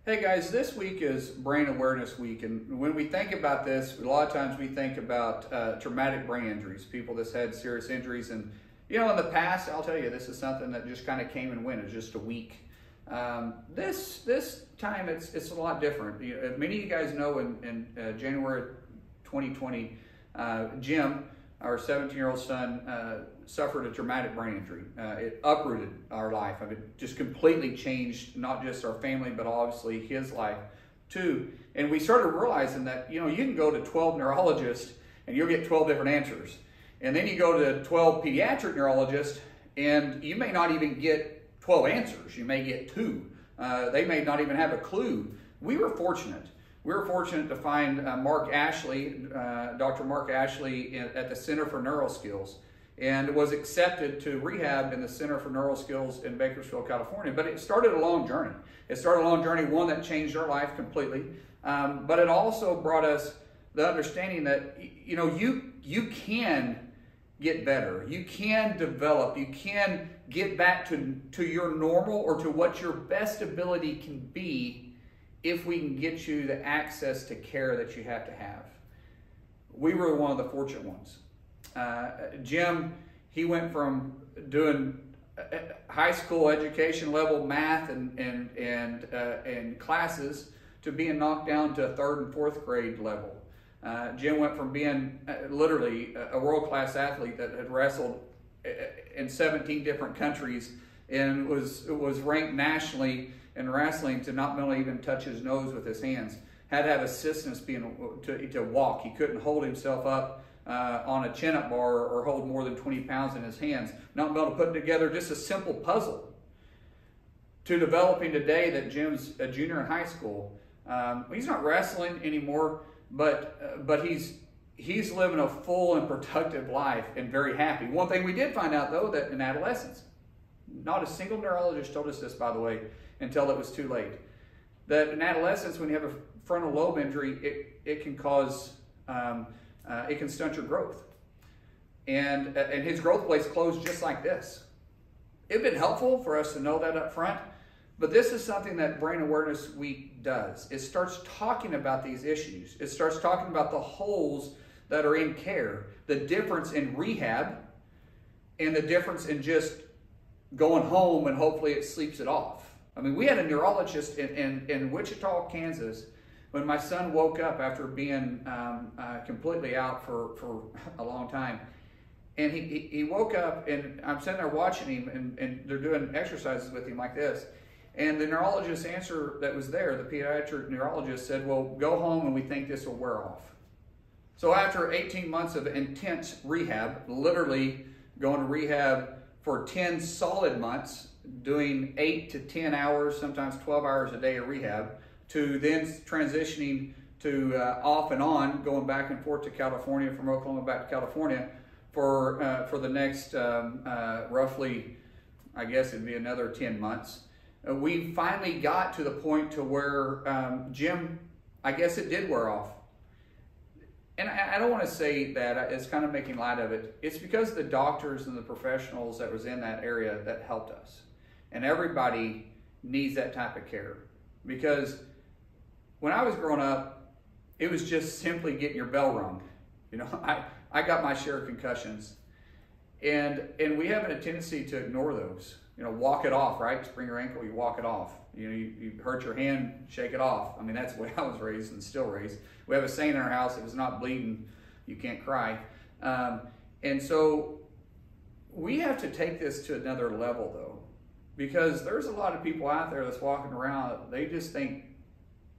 Hey guys, this week is Brain Awareness Week, and when we think about this, a lot of times we think about traumatic brain injuries, people that's had serious injuries. And you know, in the past, I'll tell you, this is something that just kind of came and went. It's just a week. This time, it's a lot different. Many of you guys know in January 2020, Jim, our 17-year-old son, suffered a traumatic brain injury. It uprooted our life. I mean, it just completely changed not just our family, but obviously his life too. And we started realizing that, you can go to 12 neurologists and you'll get 12 different answers. And then you go to 12 pediatric neurologists and you may not even get 12 answers. You may get 2. They may not even have a clue. We were fortunate. We were fortunate to find Mark Ashley, Dr. Mark Ashley at the Center for Neuro Skills, and was accepted to rehab in the Center for Neuro Skills in Bakersfield, California. But it started a long journey. It started a long journey, one that changed our life completely, but it also brought us the understanding that, you can get better. You can develop. You can get back to your normal or to what your best ability can be if we can get you the access to care that you have to have. We were one of the fortunate ones. Jim, he went from doing high school education level math and classes to being knocked down to 3rd and 4th grade level. Jim went from being literally a world-class athlete that had wrestled in 17 different countries and was ranked nationally in wrestling to not only even touch his nose with his hands, had to have assistance to walk. He couldn't hold himself up on a chin-up bar or hold more than 20 pounds in his hands. Not able to put together just a simple puzzle. To developing today that Jim's a junior in high school. He's not wrestling anymore, but he's living a full and productive life and very happy. One thing we did find out, though, that in adolescence, not a single neurologist told us this, by the way, until it was too late, that in adolescence, when you have a frontal lobe injury, it can cause, it can stunt your growth. And his growth plates closed just like this. It'd been helpful for us to know that up front, but this is something that Brain Awareness Week does. It starts talking about these issues. It starts talking about the holes that are in care, the difference in rehab, and the difference in just going home and hopefully it sleeps it off. I mean, we had a neurologist in Wichita, Kansas, when my son woke up after being completely out for a long time. And he woke up, and I'm sitting there watching him, and they're doing exercises with him like this. And the neurologist's answer that was there, the pediatric neurologist said, well, go home and we think this will wear off. So after 18 months of intense rehab, literally going to rehab for 10 solid months, doing 8 to 10 hours, sometimes 12 hours a day of rehab, to then transitioning to off and on, going back and forth to California, from Oklahoma back to California for the next roughly, I guess it'd be another 10 months. We finally got to the point to where Jim, I guess it did wear off. And I don't want to say that it's kind of making light of it. It's because the doctors and the professionals that was in that area that helped us. And everybody needs that type of care. Because when I was growing up, it was just simply getting your bell rung. I got my share of concussions. And we have a tendency to ignore those. Walk it off, right? Sprain your ankle, you walk it off. You hurt your hand, shake it off. I mean, that's the way I was raised and still raised. We have a saying in our house, if it's not bleeding, you can't cry. And so we have to take this to another level, though, because there's a lot of people out there that's walking around, they just think,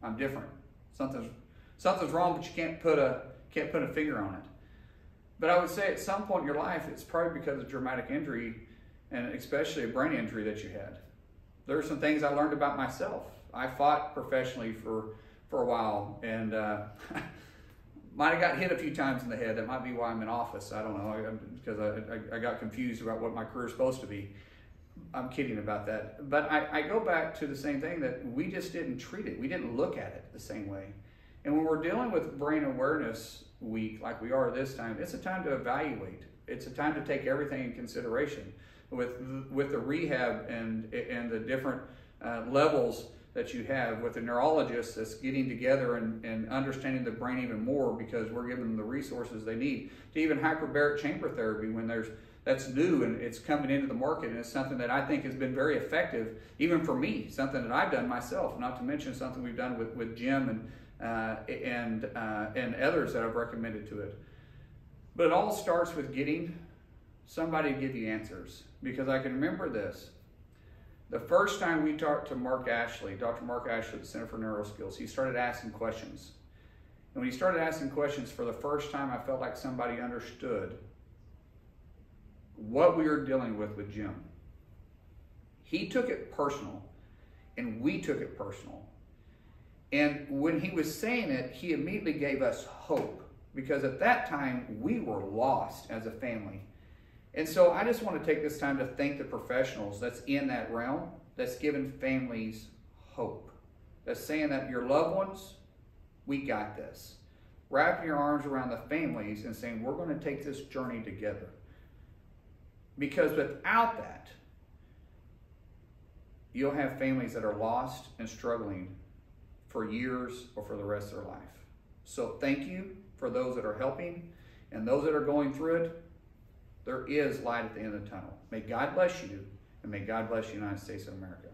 I'm different. Something's wrong, but you can't put a finger on it. But I would say at some point in your life, it's probably because of traumatic injury, and especially a brain injury that you had. There are some things I learned about myself. I fought professionally for a while, and might have got hit a few times in the head. That might be why I'm in office. I don't know, because I got confused about what my career is supposed to be. I'm kidding about that. But I go back to the same thing, that we just didn't treat it. We didn't look at it the same way. And when we're dealing with Brain Awareness Week, like we are this time, it's a time to evaluate. It's a time to take everything in consideration. With the rehab and the different levels that you have with a neurologist that's getting together and understanding the brain even more, because we're giving them the resources they need, to even hyperbaric chamber therapy when that's new and it's coming into the market, and it's something that I think has been very effective, even for me, something that I've done myself, not to mention something we've done with Jim and others that I've recommended to it. But it all starts with getting somebody to give you answers, because I can remember this. The first time we talked to Mark Ashley, Dr. Mark Ashley at the Center for Neuro Skills, he started asking questions. And when he started asking questions, for the first time, I felt like somebody understood what we were dealing with Jim. He took it personal, and we took it personal. And when he was saying it, he immediately gave us hope, because at that time, we were lost as a family. And so I just want to take this time to thank the professionals that's in that realm, that's giving families hope. That's saying that your loved ones, we got this. Wrapping your arms around the families and saying, we're going to take this journey together. Because without that, you'll have families that are lost and struggling for years or for the rest of their life. So thank you for those that are helping, and those that are going through it. There is light at the end of the tunnel. May God bless you, and may God bless the United States of America.